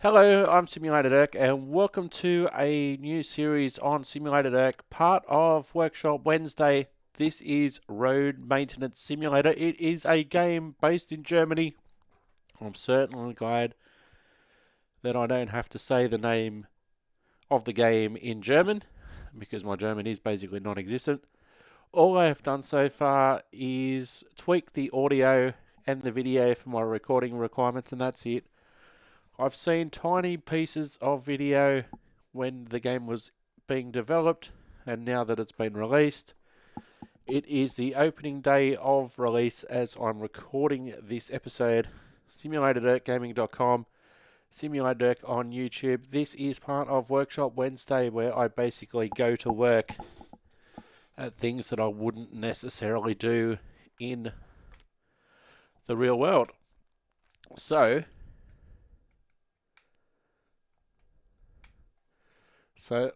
Hello, I'm Simulated Irk, and welcome to a new series on Simulated Irk, part of Workshop Wednesday. This is Road Maintenance Simulator. It is a game based in Germany. I'm certainly glad that I don't have to say the name of the game in German, because my German is basically non-existent. All I have done so far is tweak the audio and the video for my recording requirements, and that's it. I've seen tiny pieces of video when the game was being developed, and now that it's been released, it is the opening day of release as I'm recording this episode. SimulatorDirtGaming.com, Simulated Dirk on YouTube. This is part of Workshop Wednesday, where I basically go to work at things that I wouldn't necessarily do in the real world. So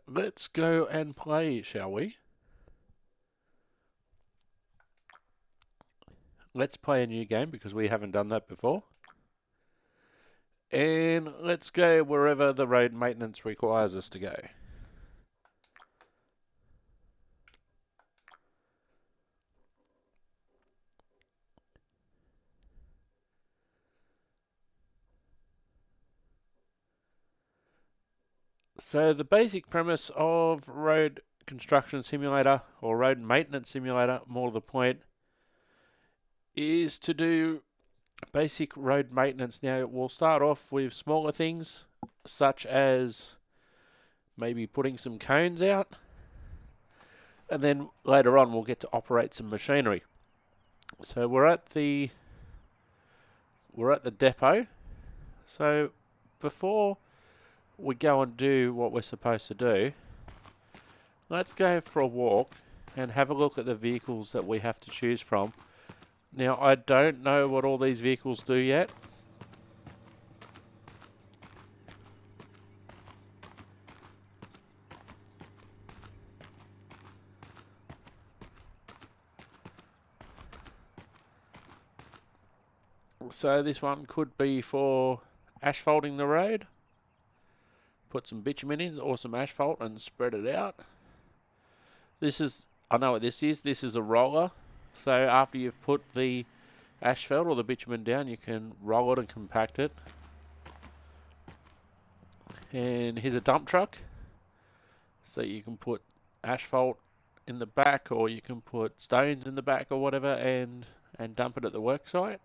let's go and play, shall we? Let's play a new game because we haven't done that before. And let's go wherever the road maintenance requires us to go. So the basic premise of Road Construction Simulator, or Road Maintenance Simulator, more to the point, is to do basic road maintenance. Now, we'll start off with smaller things, such as maybe putting some cones out, and then later on we'll get to operate some machinery. So we're at the depot. So before we go and do what we're supposed to do, let's go for a walk and have a look at the vehicles that we have to choose from. Now, I don't know what all these vehicles do yet. So this one could be for asphalting the road. Put some bitumen in or some asphalt and spread it out. I know what this is. This is a roller. So after you've put the asphalt or the bitumen down, you can roll it and compact it. And here's a dump truck. So you can put asphalt in the back, or you can put stones in the back or whatever, and dump it at the worksite.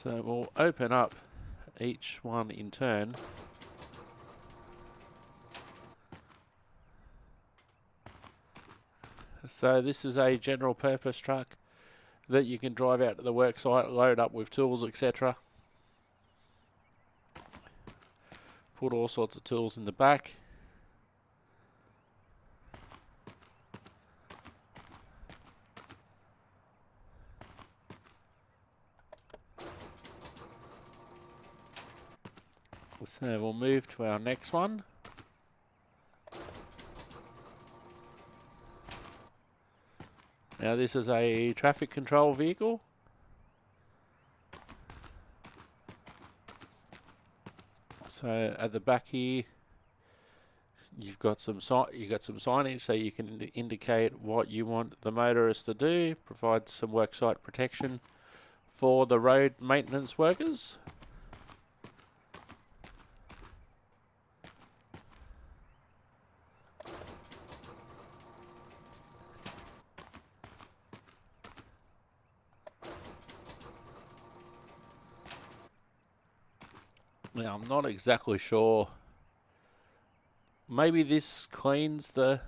So we'll open up each one in turn. So this is a general purpose truck that you can drive out to the worksite, load up with tools, etc. Put all sorts of tools in the back. So we'll move to our next one. Now this is a traffic control vehicle. So at the back here, you've got some signage, so you can indicate what you want the motorist to do. Provide some worksite protection for the road maintenance workers. Now, I'm not exactly sure. Maybe this cleans the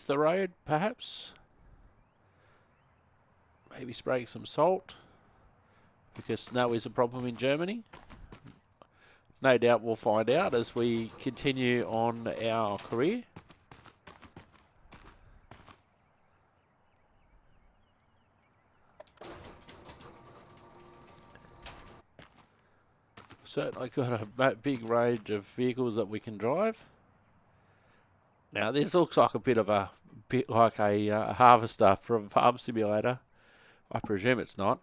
road, perhaps. Maybe spraying some salt, because snow is a problem in Germany. No doubt we'll find out as we continue on our career. Certainly got a big range of vehicles that we can drive. Now this looks like a bit like a harvester from Farm Simulator. I presume it's not.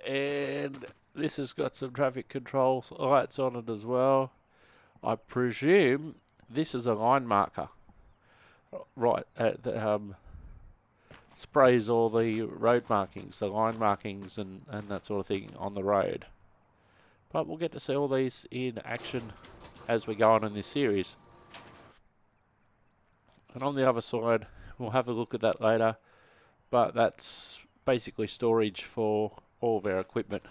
And this has got some traffic control lights on it as well. I presume this is a line marker. Right, sprays all the road markings, the line markings and that sort of thing on the road. But we'll get to see all these in action as we go on in this series. And on the other side, we'll have a look at that later, but that's basically storage for all of our equipment.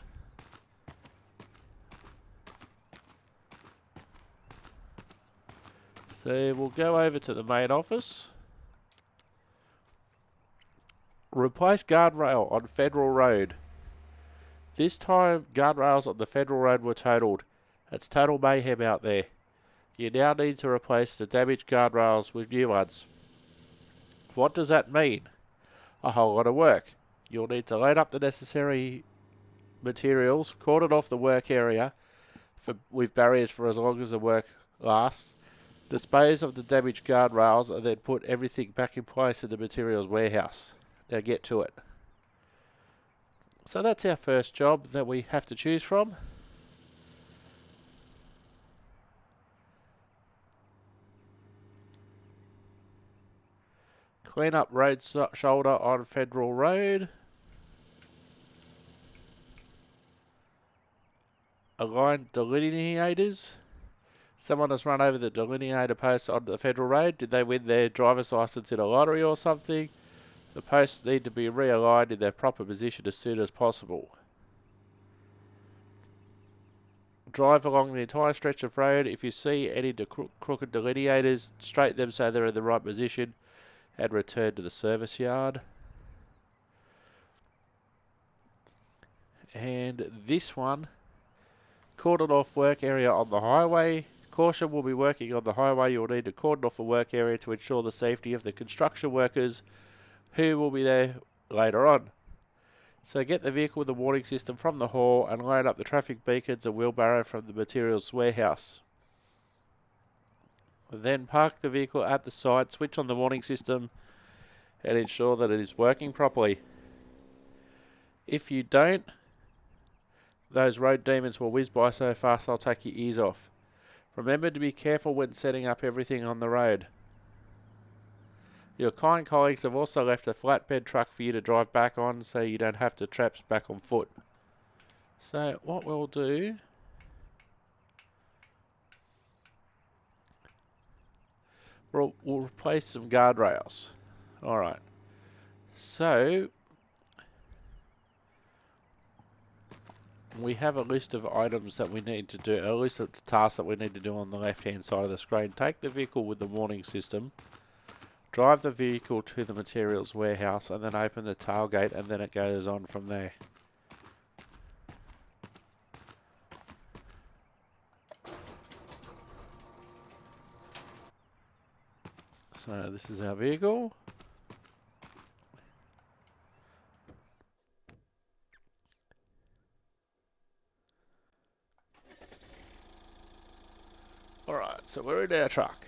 So we'll go over to the main office. Replace guardrail on Federal Road. This time, guardrails on the Federal Road were totaled. It's total mayhem out there. You now need to replace the damaged guardrails with new ones. What does that mean? A whole lot of work. You'll need to load up the necessary materials, cordon off the work area with barriers for as long as the work lasts, dispose of the damaged guardrails, and then put everything back in place in the materials warehouse. Now get to it. So that's our first job that we have to choose from. Clean up road shoulder on Federal Road. Align delineators. Someone has run over the delineator posts on the Federal Road. Did they win their driver's license in a lottery or something? The posts need to be realigned in their proper position as soon as possible. Drive along the entire stretch of road. If you see any crooked delineators, straighten them so they're in the right position and return to the service yard. And this one, cordon off work area on the highway. Caution, will be working on the highway. You'll need to cordon off a work area to ensure the safety of the construction workers who will be there later on. So get the vehicle with the warning system from the hall and load up the traffic beacons and wheelbarrow from the materials warehouse. Then park the vehicle at the site, switch on the warning system and ensure that it is working properly. If you don't, those road demons will whiz by so fast they'll take your ears off. Remember to be careful when setting up everything on the road. Your kind colleagues have also left a flatbed truck for you to drive back on so you don't have to traipse back on foot. So what we'll do, we'll replace some guardrails. Alright, so we have a list of items that we need to do, a list of tasks that we need to do on the left hand side of the screen. Take the vehicle with the warning system. Drive the vehicle to the materials warehouse and then open the tailgate and then it goes on from there. So this is our vehicle. Alright, so we're in our truck.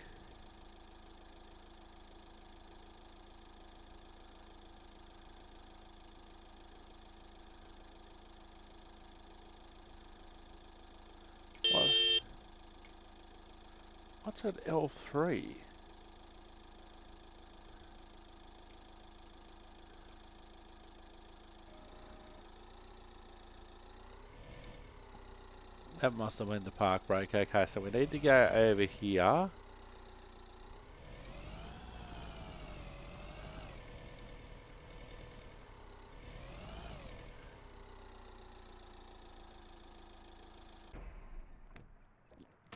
What's at L3? That must have been the park brake. Okay, so we need to go over here.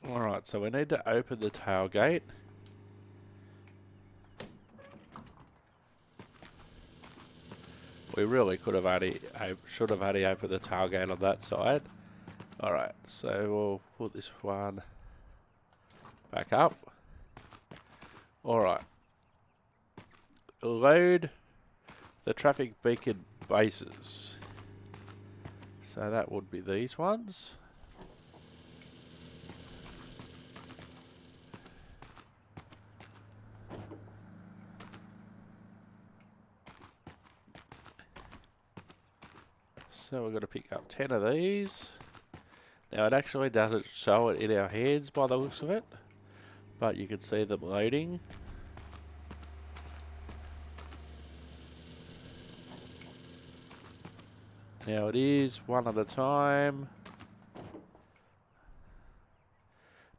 Alright, so we need to open the tailgate. We really should have only opened the tailgate on that side. Alright, so we'll put this one back up. Alright. Load the traffic beacon bases. So that would be these ones. So we're going to pick up 10 of these. Now it actually doesn't show it in our hands by the looks of it, but you can see them loading. Now it is one at a time.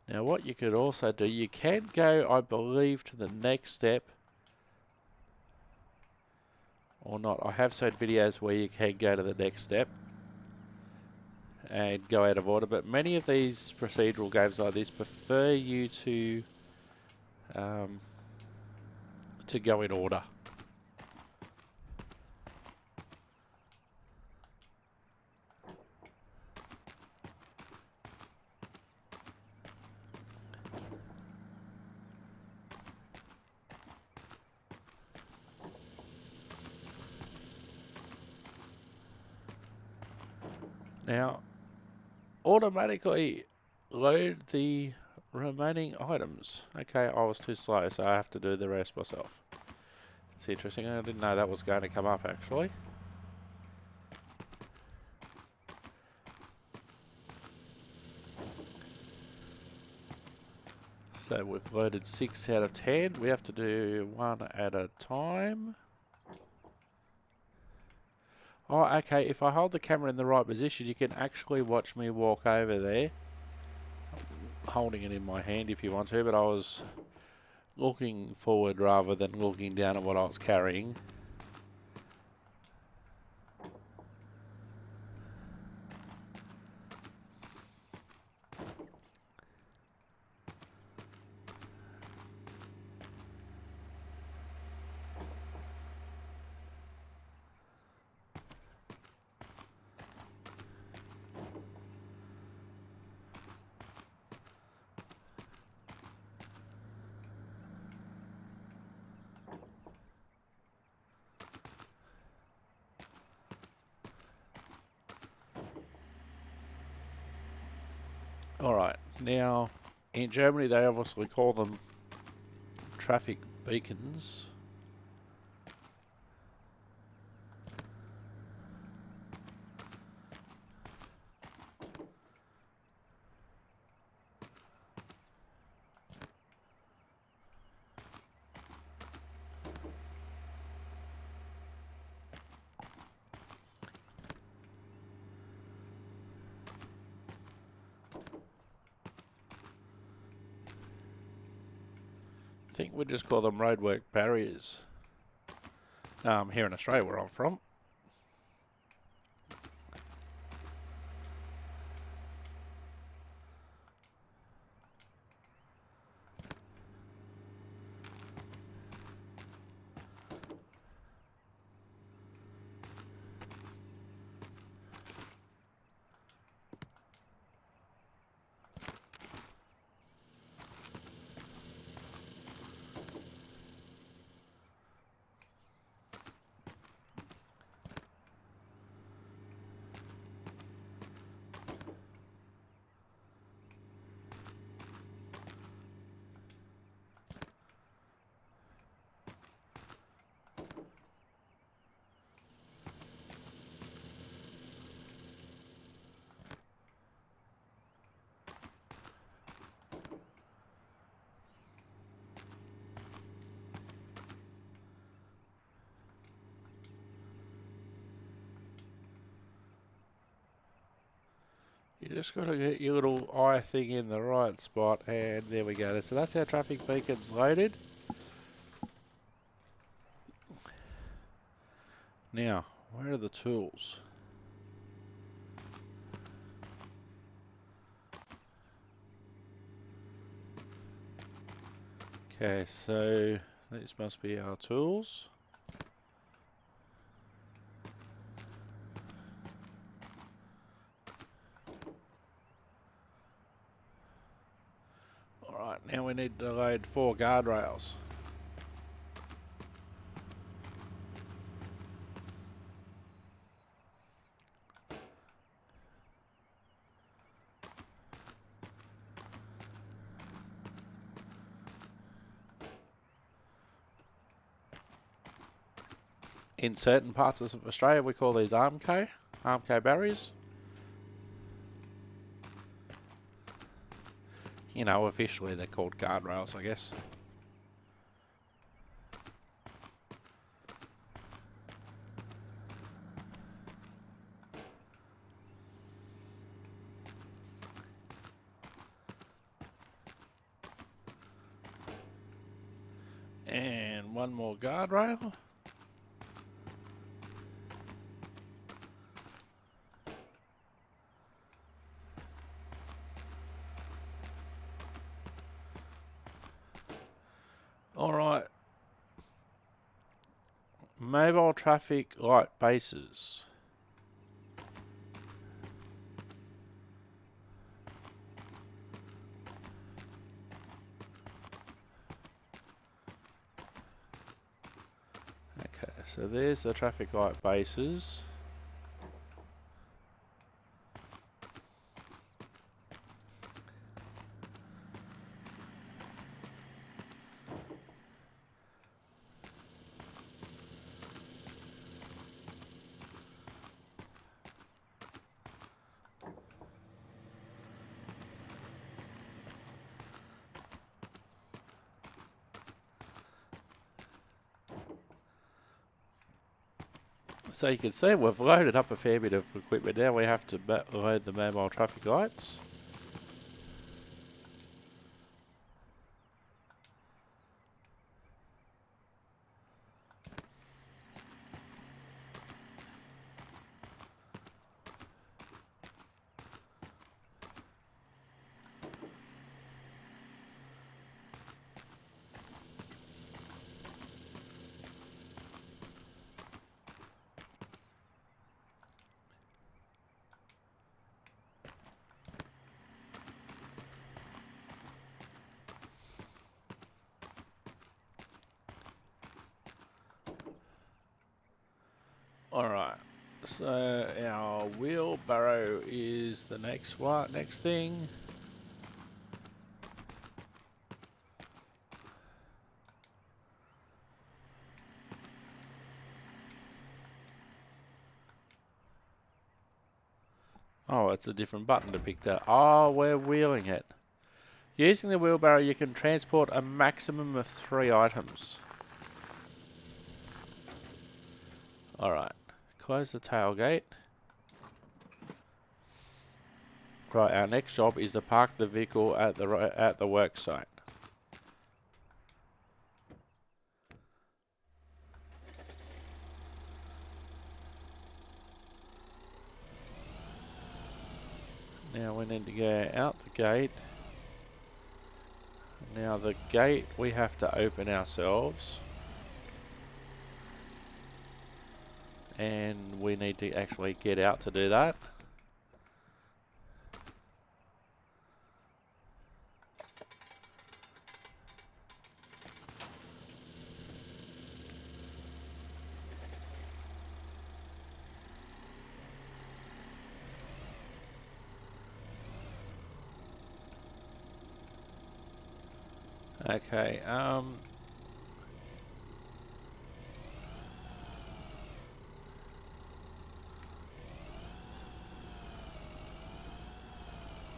Now what you could also do, you can go, I believe, to the next step. Or not. I have seen videos where you can go to the next step and go out of order, but many of these procedural games like this prefer you to go in order. Now, automatically load the remaining items. Okay, I was too slow, so I have to do the rest myself. It's interesting, I didn't know that was going to come up actually. So we've loaded 6 out of 10. We have to do one at a time. Oh, okay, if I hold the camera in the right position, you can actually watch me walk over there. Holding it in my hand if you want to, but I was looking forward rather than looking down at what I was carrying. Alright, now in Germany they obviously call them traffic beacons. I think we just call them roadwork barriers. Here in Australia where I'm from. You just got to get your little eye thing in the right spot, and there we go. So that's our traffic beacons loaded. Now, where are the tools? Okay, so these must be our tools. now we need to load 4 guardrails. In certain parts of Australia, we call these arm K barriers. You know, officially they're called guardrails, I guess. And one more guardrail. Alright. Mobile traffic light bases. Okay, so there's the traffic light bases. So you can see we've loaded up a fair bit of equipment. Now we have to load the mobile traffic lights. Alright, so our wheelbarrow is the next thing. Oh, it's a different button to pick that. Oh, we're wheeling it. Using the wheelbarrow, you can transport a maximum of 3 items. Alright, close the tailgate. Right, our next job is to park the vehicle at the work site. Now we need to go out the gate. Now the gate we have to open ourselves. And we need to actually get out to do that. Okay,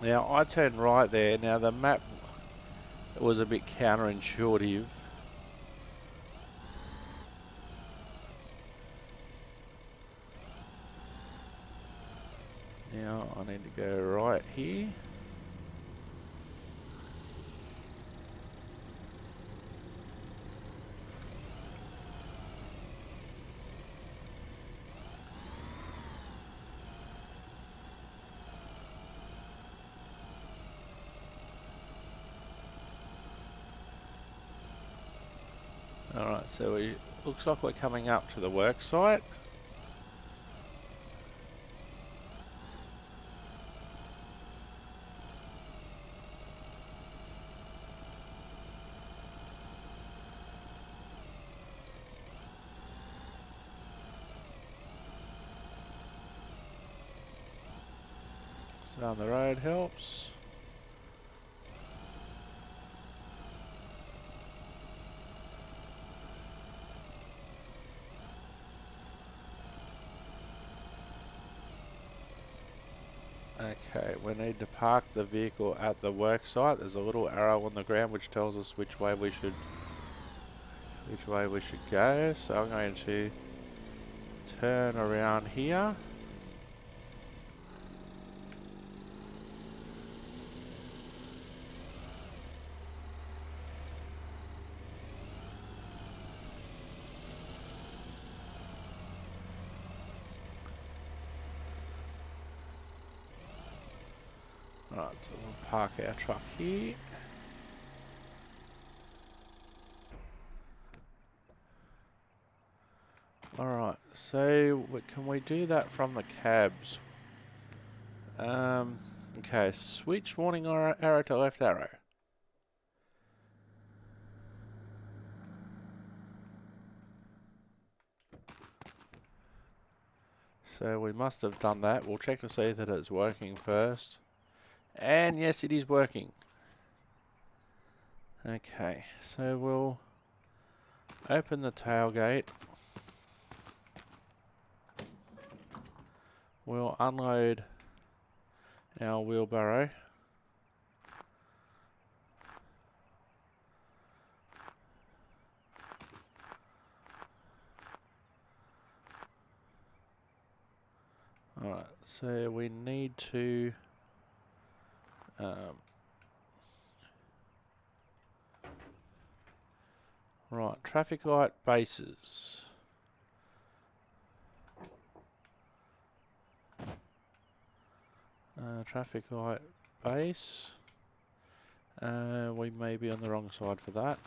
now I turned right there. Now the map was a bit counterintuitive. Now I need to go right here. Alright, so it looks like we're coming up to the work site. Down the road helps. Okay, we need to park the vehicle at the worksite. There's a little arrow on the ground which tells us which way we should go. So I'm going to turn around here. Alright, so we'll park our truck here. Alright, so can we do that from the cabs? Okay, switch warning arrow to left arrow. So we must have done that. We'll check to see that it's working first. And yes, it is working. Okay, so we'll open the tailgate. We'll unload our wheelbarrow. Alright, so we need to right, traffic light bases. Traffic light base. We may be on the wrong side for that.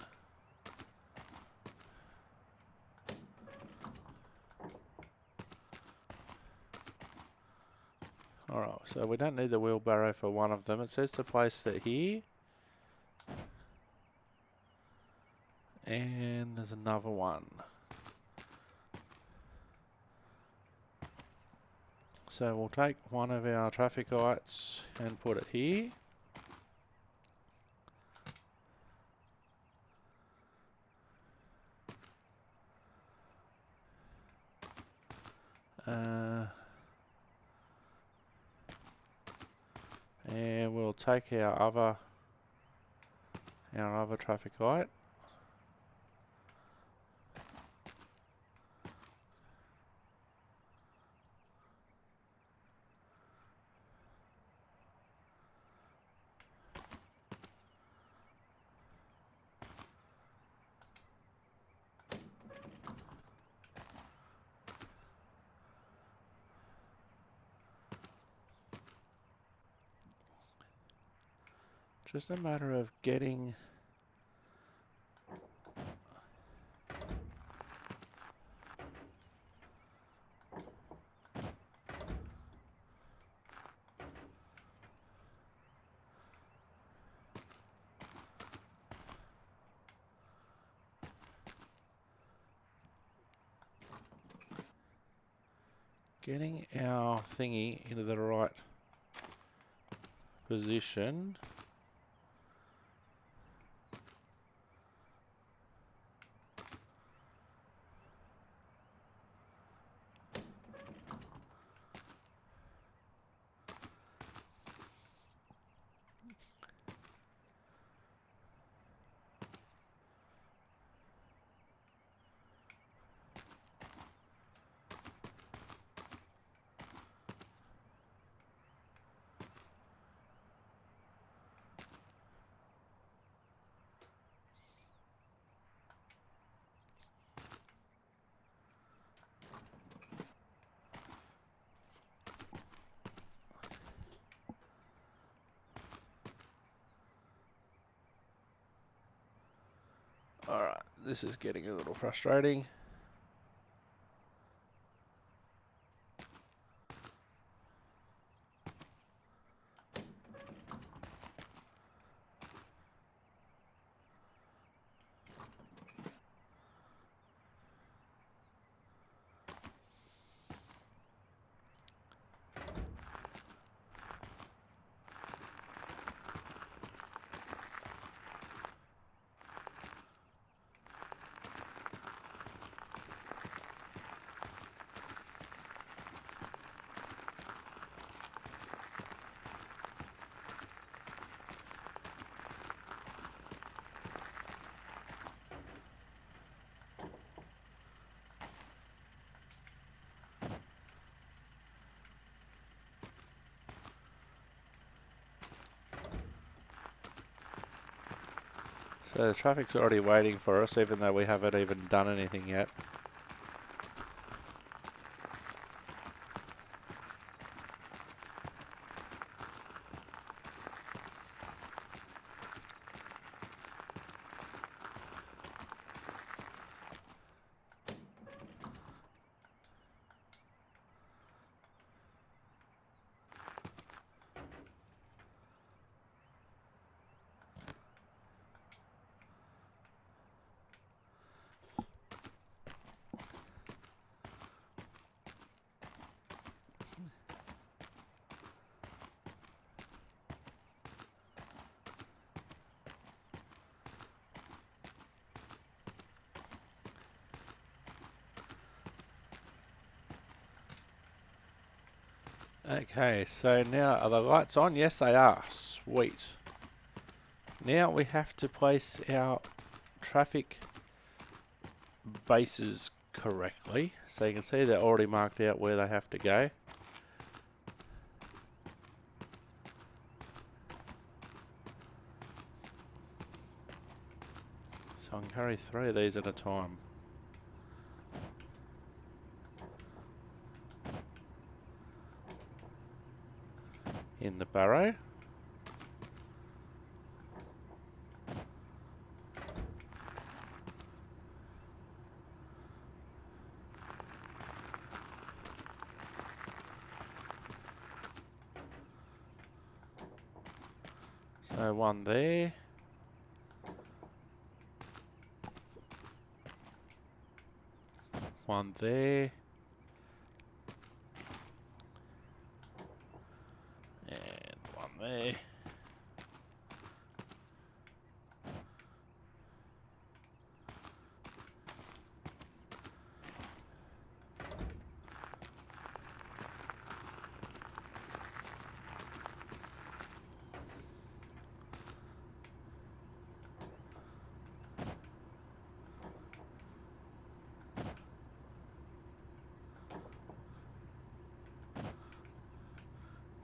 Alright, so we don't need the wheelbarrow for one of them. It says to place it here. And there's another one. So we'll take one of our traffic lights and put it here. And we'll take our other traffic light. Just a matter of getting our thingy into the right position. Alright, this is getting a little frustrating. So the traffic's already waiting for us, even though we haven't even done anything yet. Okay, so now are the lights on? Yes, they are. Sweet. Now we have to place our traffic bases correctly. So you can see they're already marked out where they have to go. So I can carry 3 of these at a time. In the barrow. So 1 there. One there. And 1 there.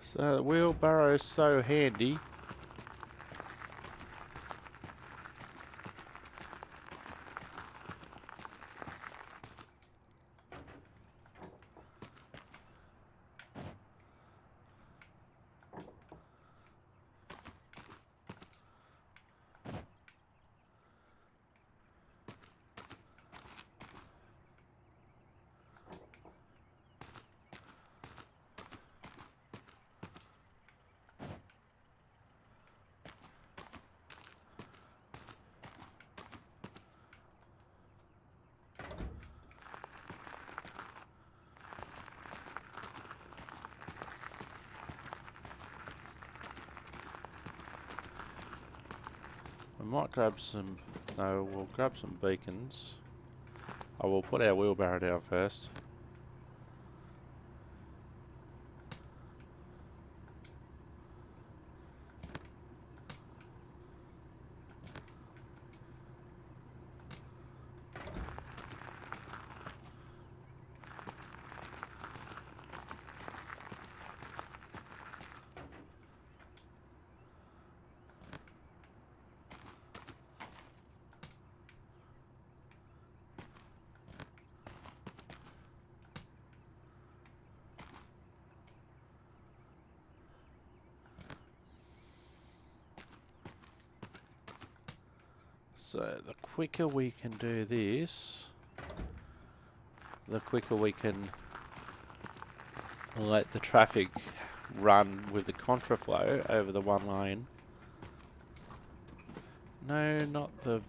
So the wheelbarrow is so handy. We might grab some, no, we'll grab some beacons. I will put our wheelbarrow down first. So the quicker we can do this, the quicker we can let the traffic run with the contraflow over the 1 lane. No, not the...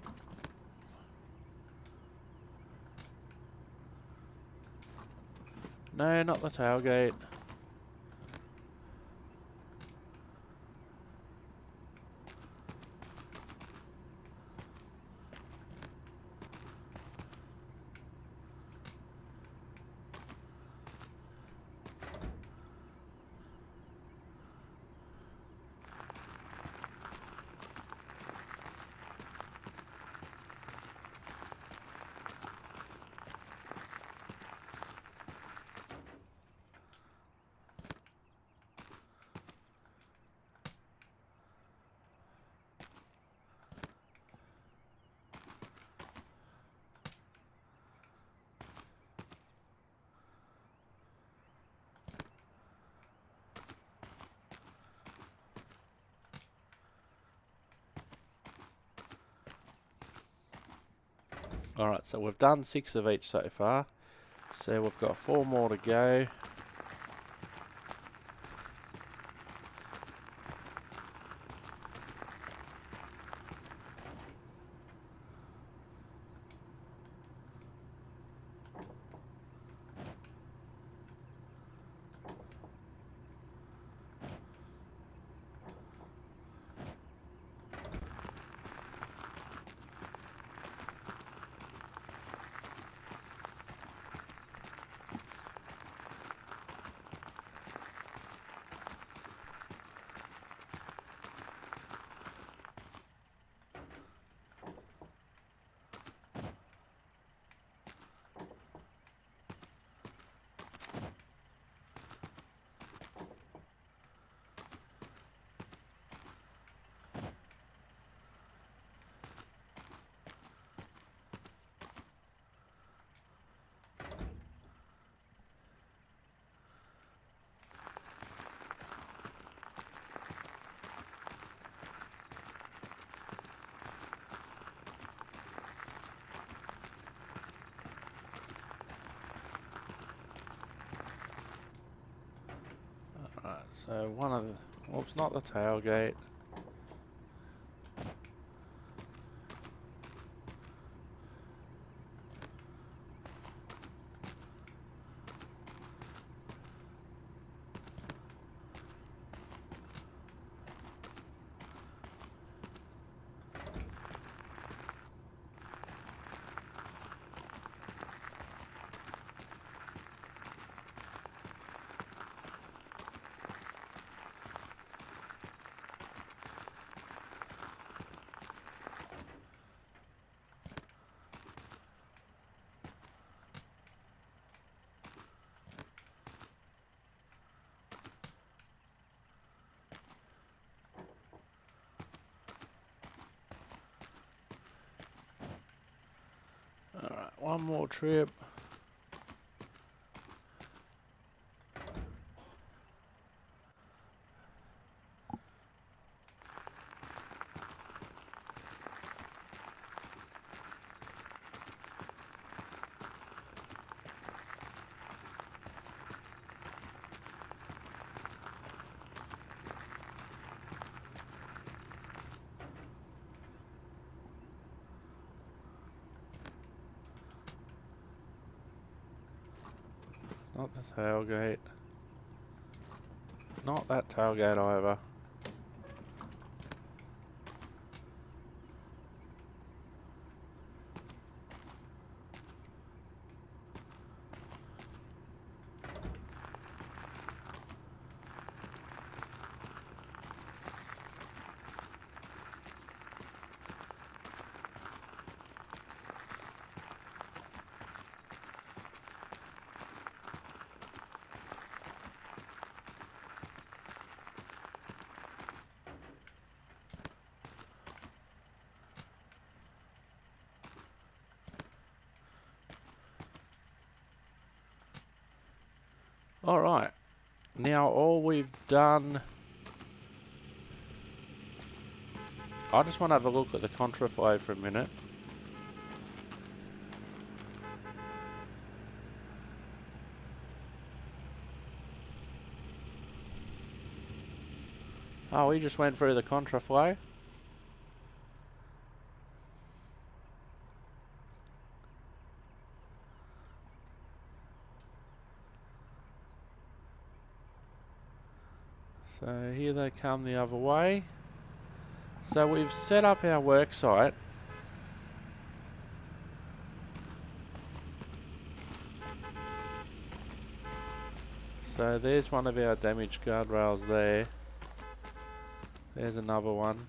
No, not the tailgate. Alright, so we've done 6 of each so far. So we've got 4 more to go. Alright, so one of the... Oops, not the tailgate. Alright, one more trip. Not the tailgate. Not that tailgate either. Alright, now all we've done... I just want to have a look at the contraflow for a minute. Oh, we just went through the contraflow. So here they come the other way. So we've set up our worksite. So there's one of our damaged guardrails there. There's another one.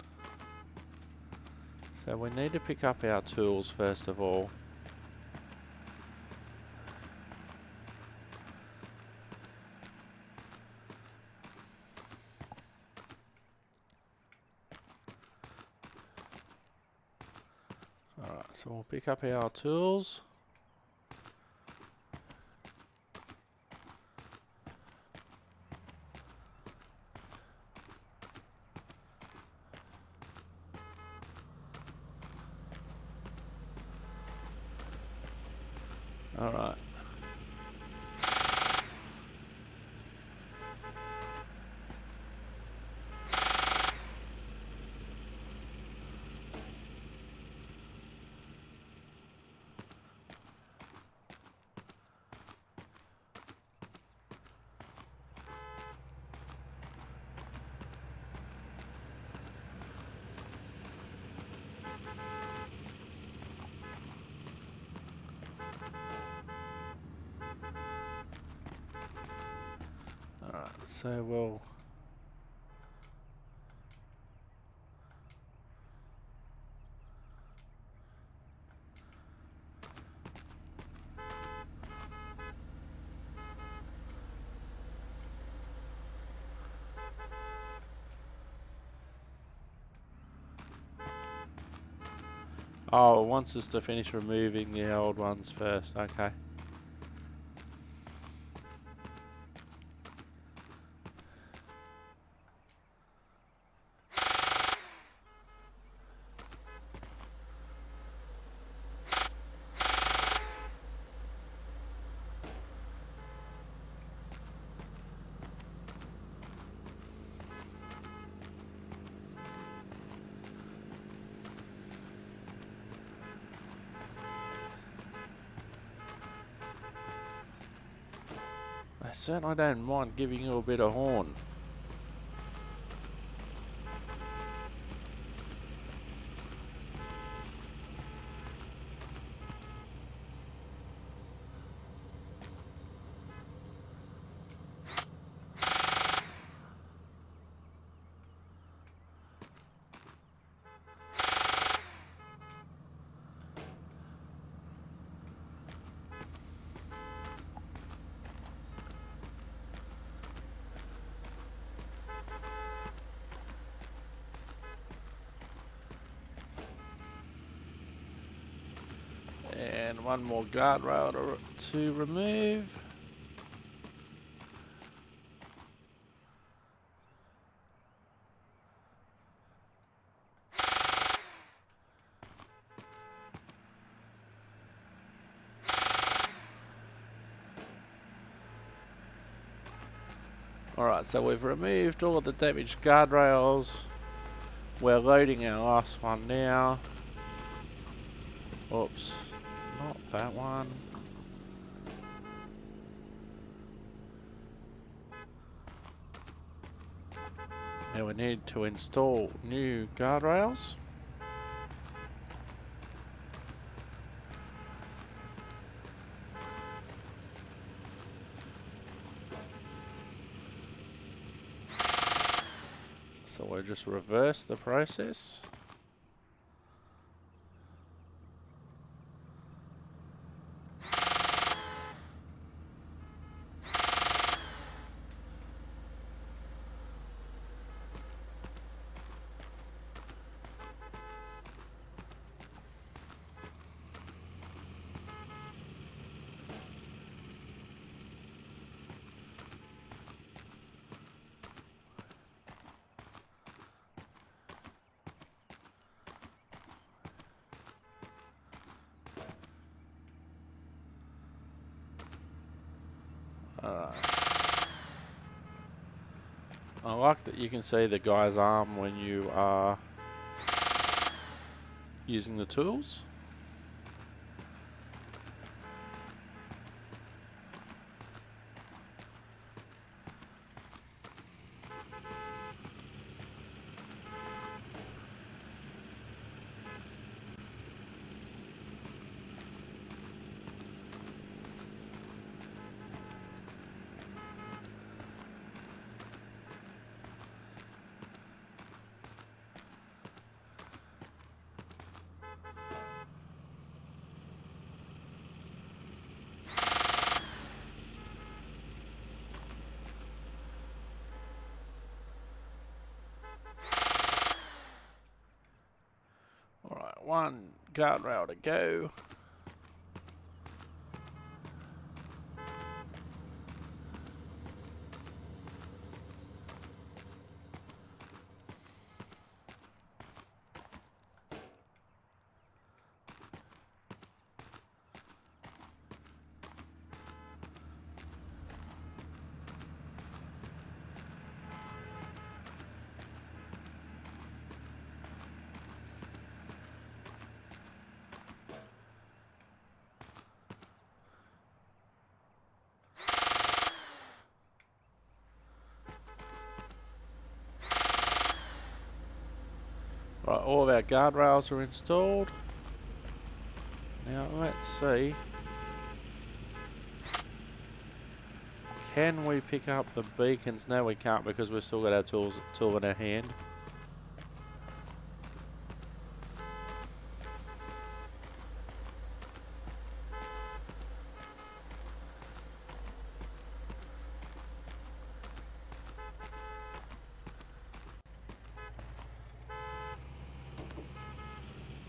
So we need to pick up our tools first of all. Alright, so we'll pick up our tools. Alright. Alright, so we'll... Oh, it wants us to finish removing the old ones first, okay. I certainly don't mind giving you a bit of horn. And one more guardrail to remove. Alright, so we've removed all of the damaged guardrails. We're loading our last one now. Oops, not that one. Now we need to install new guardrails. So we'll just reverse the process. I like that you can see the guy's arm when you are using the tools. Alright, one guardrail to go. Right, all of our guardrails are installed. Now let's see. Can we pick up the beacons? No, we can't because we've still got our tool in our hand.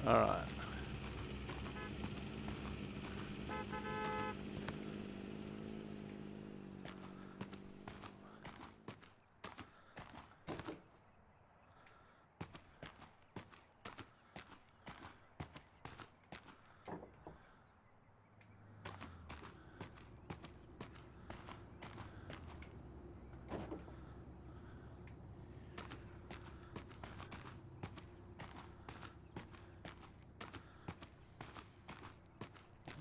Alright.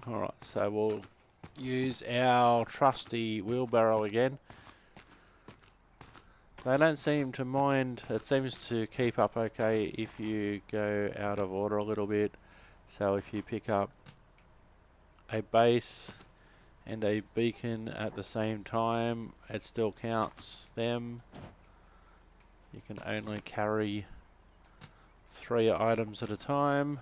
Alright, so we'll use our trusty wheelbarrow again. They don't seem to mind. It seems to keep up okay if you go out of order a little bit. So if you pick up a base and a beacon at the same time, it still counts them. You can only carry 3 items at a time.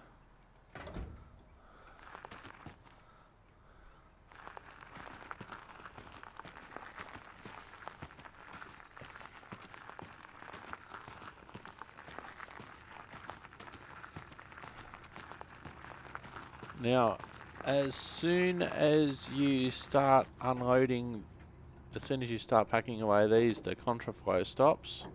Now, as soon as you start unloading, as soon as you start packing away these, the contraflow stops.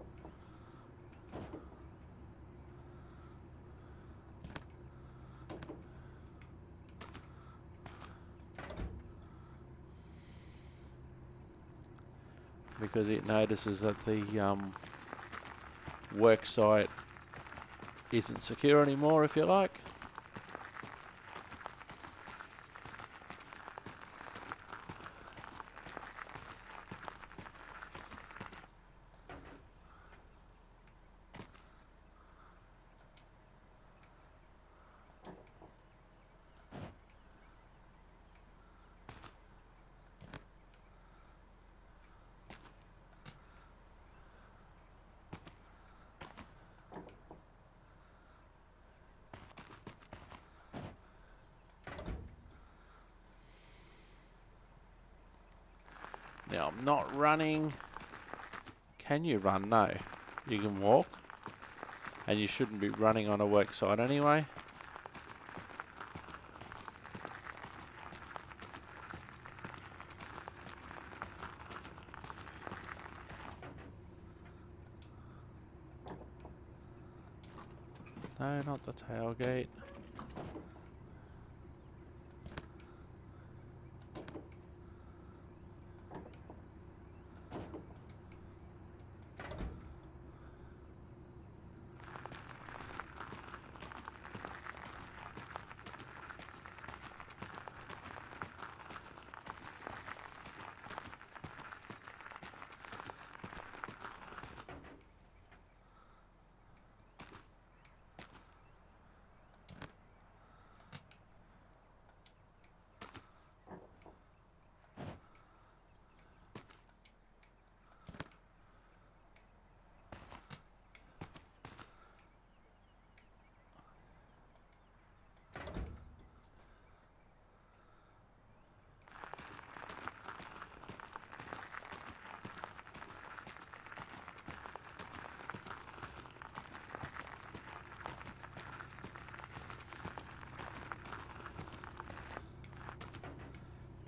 Because it notices that the worksite isn't secure anymore, if you like. Now, I'm not running. Can you run? No. You can walk. And you shouldn't be running on a worksite anyway. No, not the tailgate.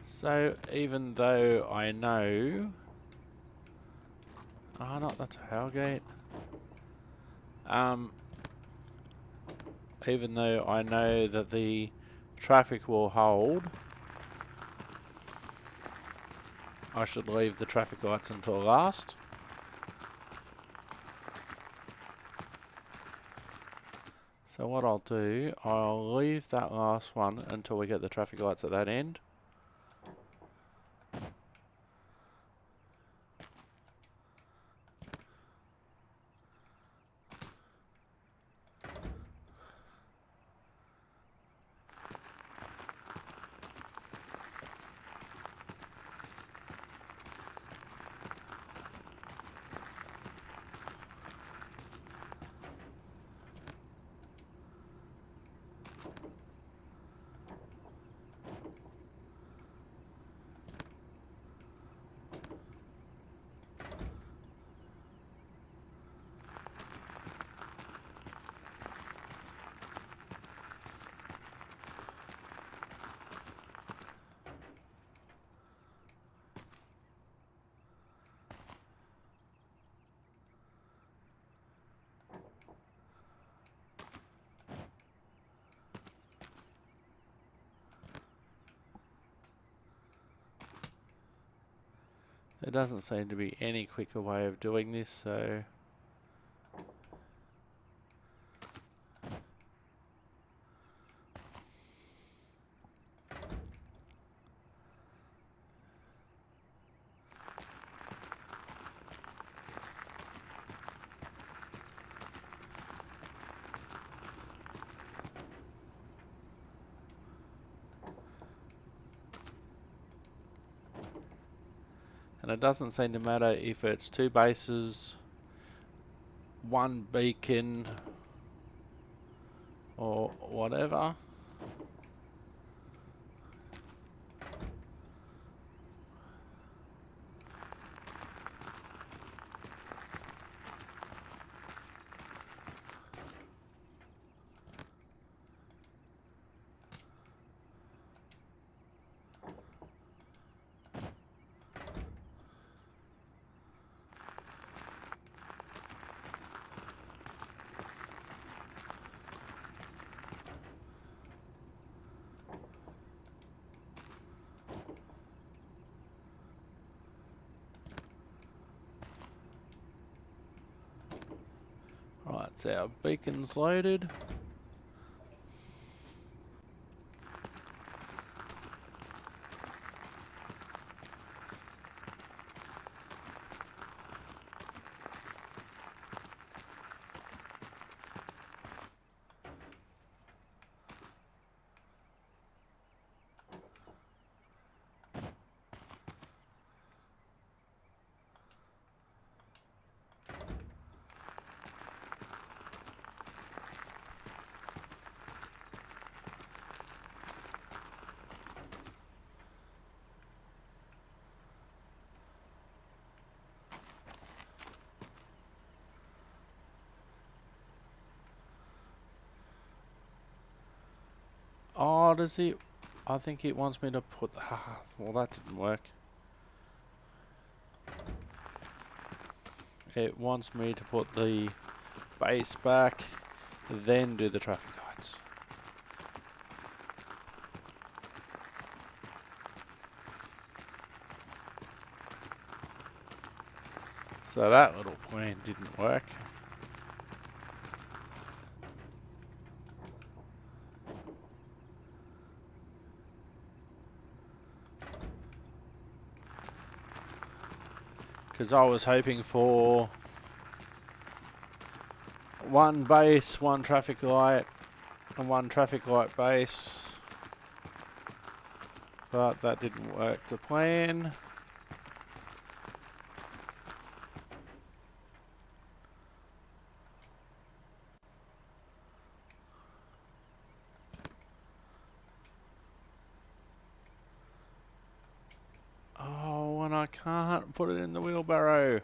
So, even though I know... Oh, not the tailgate. Even though I know that the traffic will hold, I should leave the traffic lights until last. So what I'll do, I'll leave that last one until we get the traffic lights at that end. There doesn't seem to be any quicker way of doing this, so... And it doesn't seem to matter if it's 2 bases, 1 beacon, or whatever. Right, so our beacon's loaded. Oh, does it? I think it wants me to put... well, that didn't work. It wants me to put the base back, then do the traffic lights. So that little plan didn't work. Because I was hoping for 1 base, 1 traffic light, and 1 traffic light base. But that didn't work to plan. Oh, and I can't put it in the wheelbarrow.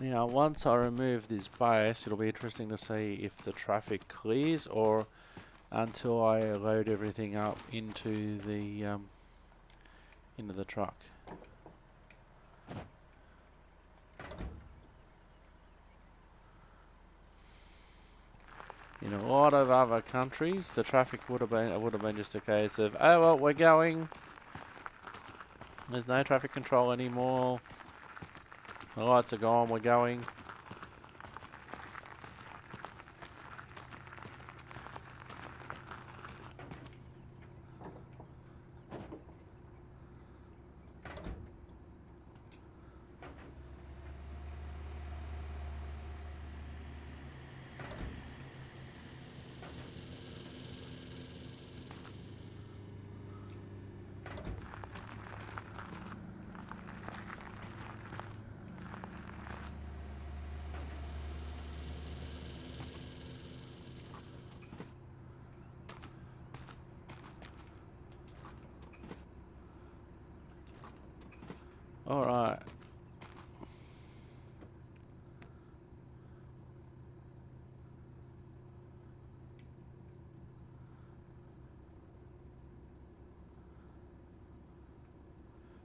Now, once I remove this base, it'll be interesting to see if the traffic clears or until I load everything up into the truck. In a lot of other countries, the traffic would have been just a case of, oh well, we're going. There's no traffic control anymore. The lights are gone, we're going. Alright.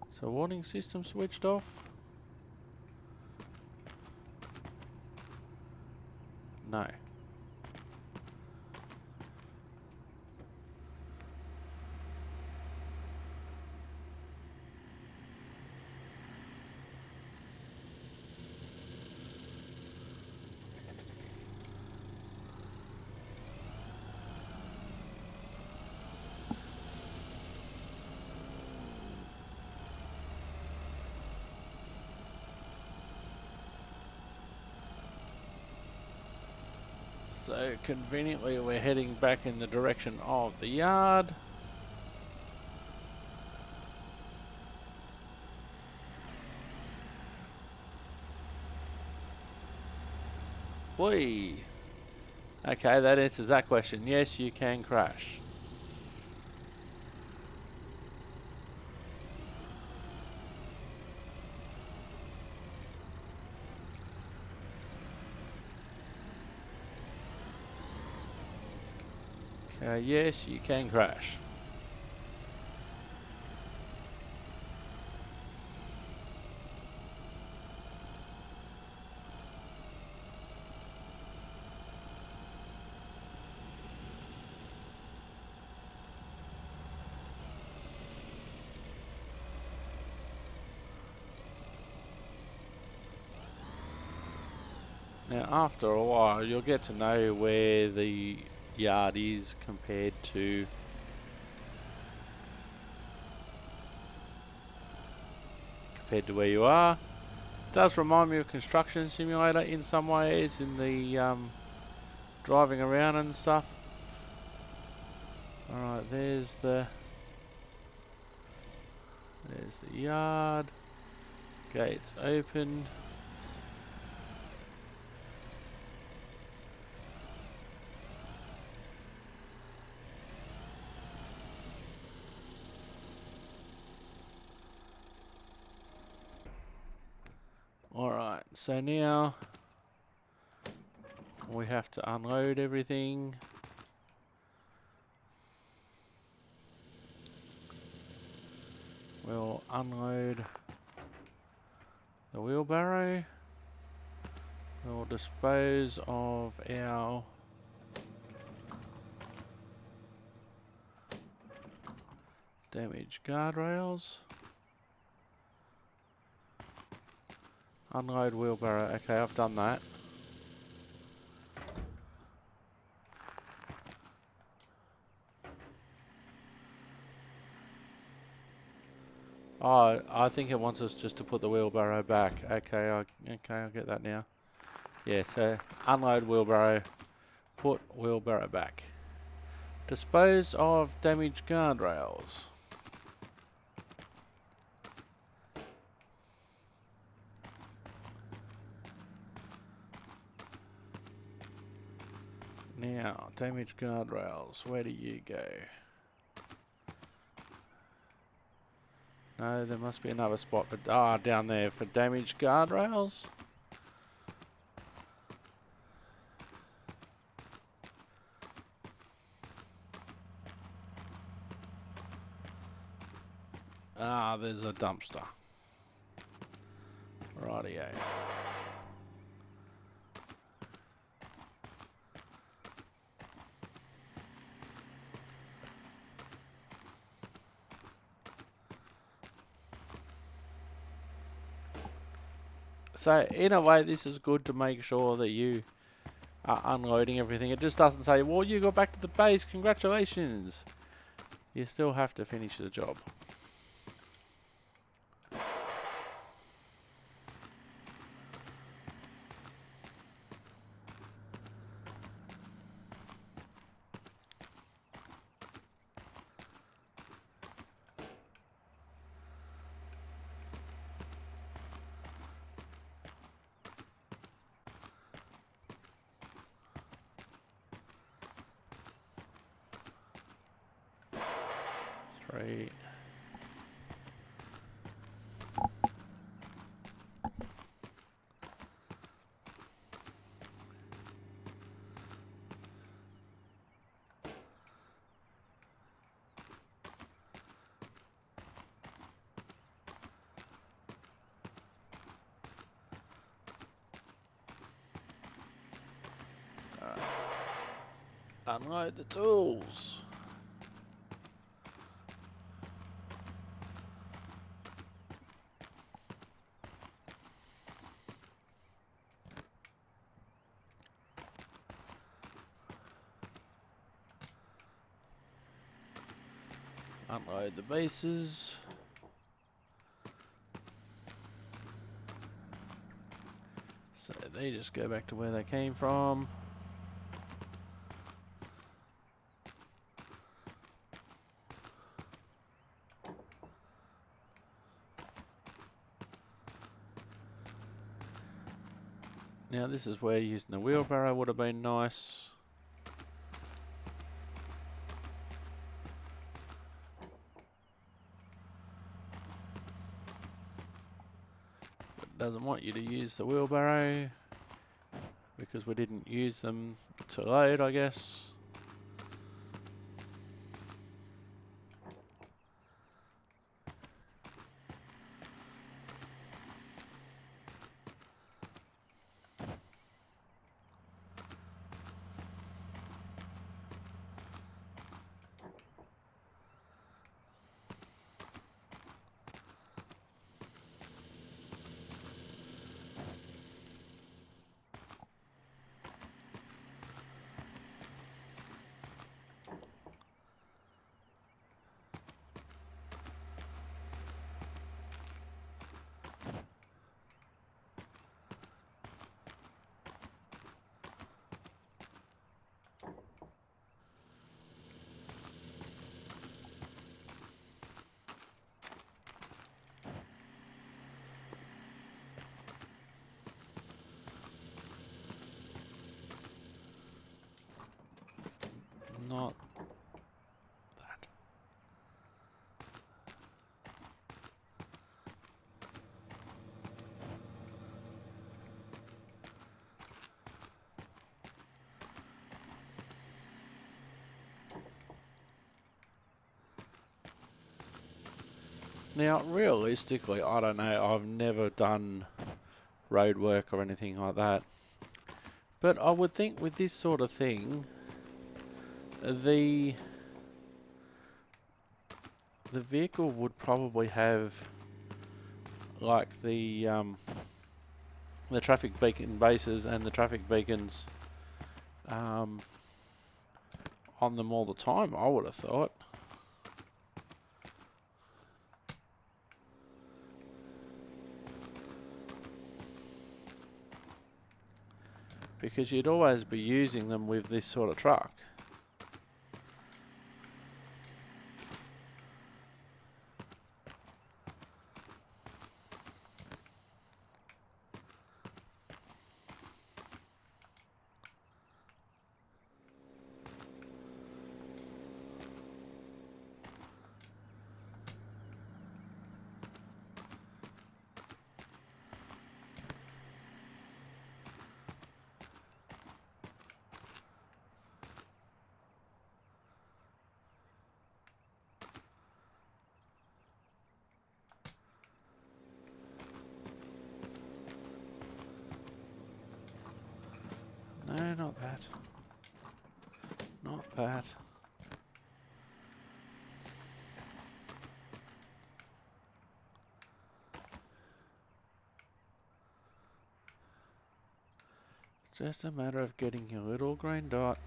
So warning system switched off? No. So conveniently we're heading back in the direction of the yard. Whee! Okay, that answers that question. Yes, you can crash. Okay, yes, you can crash. Now, after a while, you'll get to know where the yard is compared to where you are. It does remind me of Construction Simulator in some ways, in the driving around and stuff. Alright, there's the yard. Gates open. Alright, so now we have to unload everything. We'll unload the wheelbarrow. We'll dispose of our damaged guardrails. Unload wheelbarrow. Okay, I've done that. Oh, I think it wants us just to put the wheelbarrow back. Okay, I'll get that now. Yeah, so unload wheelbarrow, put wheelbarrow back. Dispose of damaged guardrails. Now, damaged guardrails, where do you go? No, there must be another spot for, down there for damaged guardrails. There's a dumpster. Rightio. So in a way, this is good to make sure that you are unloading everything. It just doesn't say, well, you got back to the base, congratulations. You still have to finish the job. Three. Unload the tools. Unload the bases. So they just go back to where they came from. Now this is where using the wheelbarrow would have been nice. But it doesn't want you to use the wheelbarrow because we didn't use them to load, I guess. Not that. Now, realistically, I don't know. I've never done road work or anything like that. But I would think with this sort of thing, the vehicle would probably have like the traffic beacon bases and the traffic beacons on them all the time, I would have thought. Because you'd always be using them with this sort of truck. No, not that. Not that. It's just a matter of getting your little green dot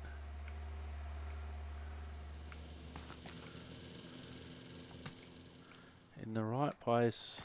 in the right place.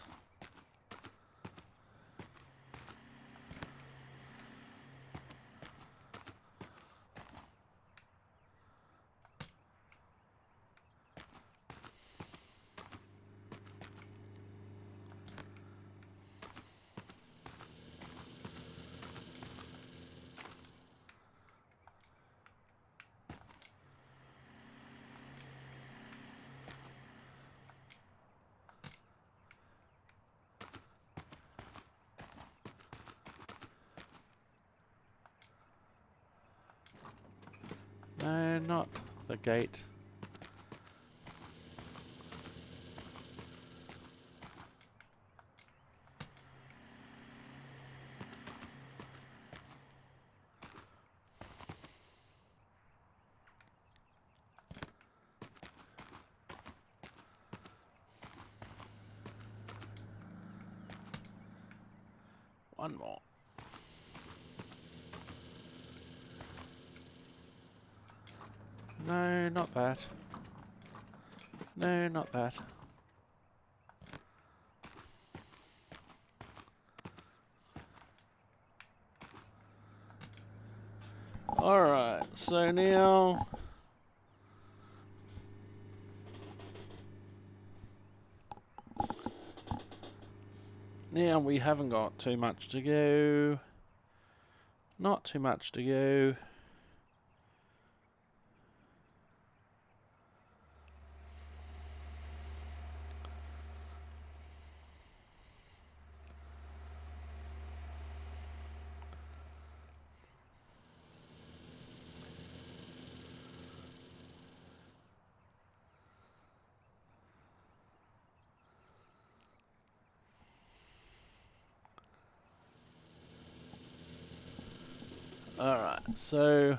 No, not the gate. One more. No, not that. No, not that. Alright, so now... Now we haven't got too much to go. Not too much to go. Alright, so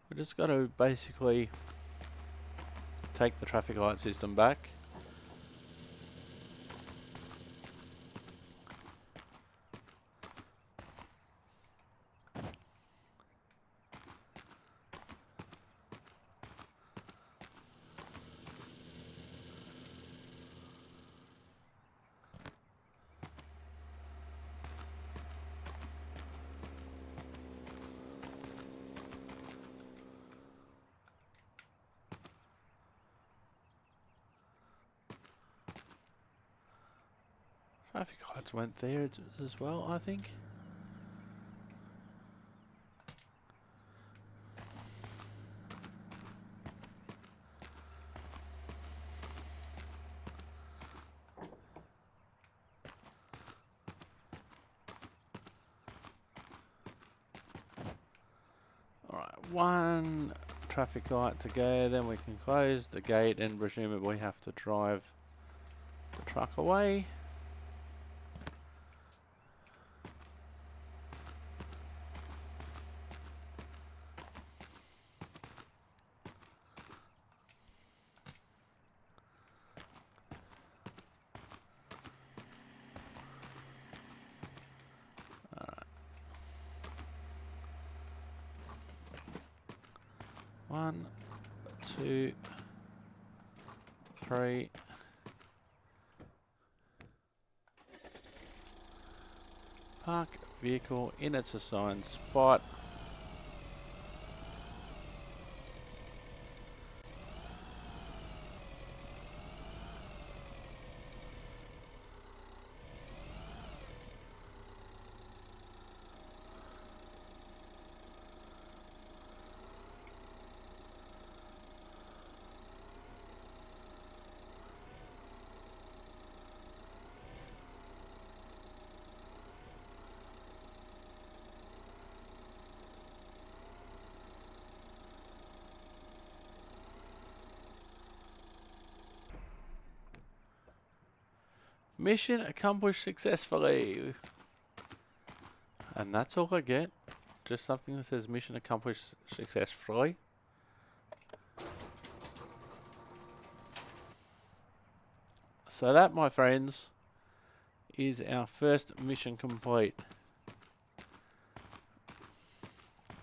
we just got to basically take the traffic light system back. Traffic lights went there as well, I think. Alright, one traffic light to go, then we can close the gate and presumably have to drive the truck away. One, two, three. Park vehicle in its assigned spot. Mission accomplished successfully. And that's all I get. Just something that says mission accomplished successfully. So that, my friends, is our first mission complete.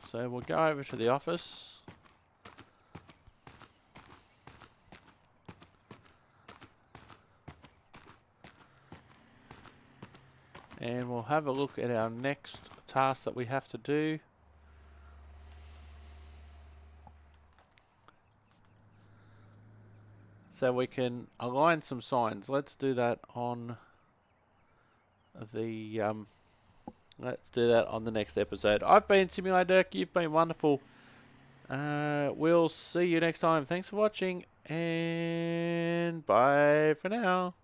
So we'll go over to the office. And we'll have a look at our next task that we have to do. So we can align some signs. Let's do that on the next episode. I've been Simulator Dirk. You've been wonderful. We'll see you next time. Thanks for watching, and bye for now.